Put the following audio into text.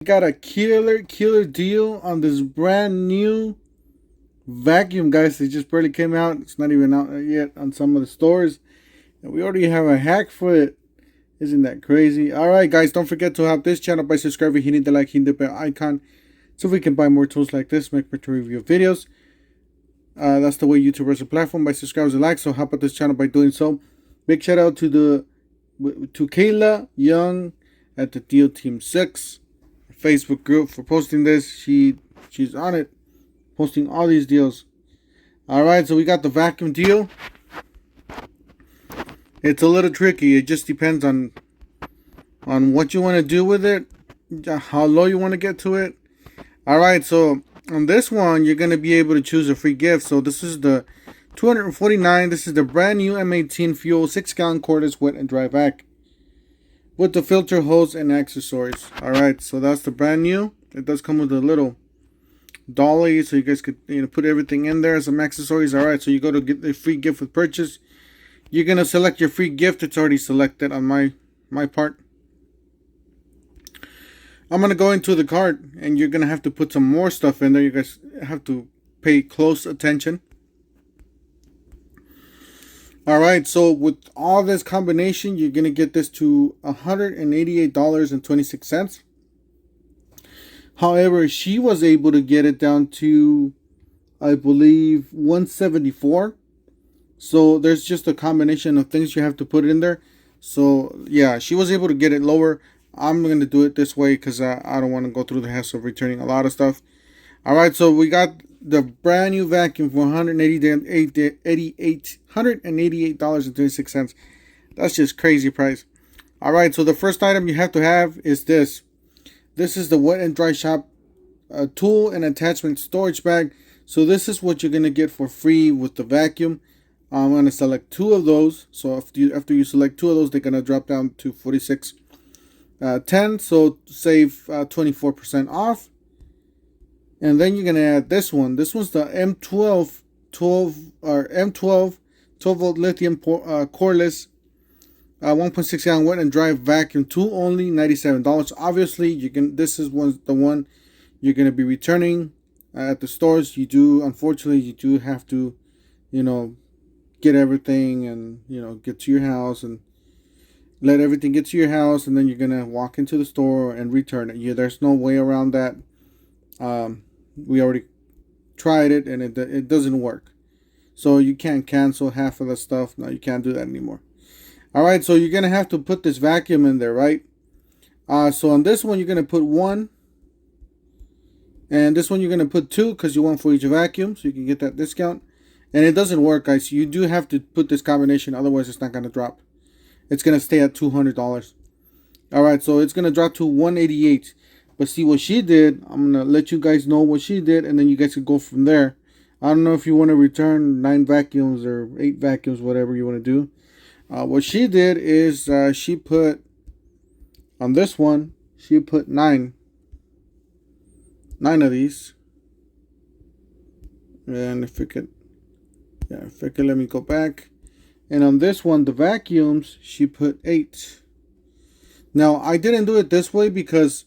Got a killer deal on this brand new vacuum, guys. It just barely came out. It's not even out yet on some of the stores, and we already have a hack for it. Isn't that crazy? All right, guys, don't forget to help this channel by subscribing, hitting the like, hitting the bell icon, so we can buy more tools like this, make better review videos. That's the way YouTube runs the platform, by subscribing and like. So help out this channel by doing so. Big shout out to Kayla Young at the Deal Team 6 Facebook group for posting this. She's on it, posting all these deals. All right, so we got the vacuum deal. It's a little tricky. It just depends on what you want to do with it, how low you want to get to it. All right, so on this one, you're going to be able to choose a free gift. So this is the 249. This is the brand new M18 Fuel 6-gallon cordless wet and dry vac with the filter, hose, and accessories. All right, so that's the brand new. It does come with a little dolly, so you guys could put everything in there, some accessories. All right, so you go to get the free gift with purchase. You're gonna select your free gift. It's already selected on my part. I'm gonna go into the cart, and you're gonna have to put some more stuff in there. You guys have to pay close attention. All right, so with all this combination, you're gonna get this to $188.26. However, she was able to get it down to, I believe, $174. So there's just a combination of things you have to put in there. So yeah, she was able to get it lower. I'm gonna do it this way because I don't want to go through the hassle of returning a lot of stuff. All right, so we got the brand new vacuum for $188.26. That's just crazy price. All right, so the first item you have to have is this. This is the wet and dry shop tool and attachment storage bag. So this is what you're gonna get for free with the vacuum. I'm gonna select 2 of those. So after you select 2 of those, they're gonna drop down to $46.10. So save 24% off. And then you're gonna add this one. This one's the M12 12 volt lithium cordless 1.6 gallon wet and dry vacuum tool, only $97. Obviously, this is the one you're gonna be returning at the stores. Unfortunately, you do have to, get everything and get to your house and let everything get to your house, and then you're gonna walk into the store and return it. There's no way around that. We already tried it, and it doesn't work. So you can't cancel half of the stuff. No, you can't do that anymore. All right, so you're gonna have to put this vacuum in there, right? So on this one, you're gonna put 1, and this one you're gonna put 2 because you want for each vacuum, so you can get that discount. And it doesn't work, guys. You do have to put this combination, otherwise it's not gonna drop. It's gonna stay at $200. All right, so it's gonna drop to $188. But see what she did. I'm gonna let you guys know what she did, and then you guys can go from there. I don't know if you want to return 9 vacuums or 8 vacuums, whatever you want to do. What she did is she put on this one. She put 9 of these. And if it could let me go back. And on this one, the vacuums, she put 8. Now I didn't do it this way because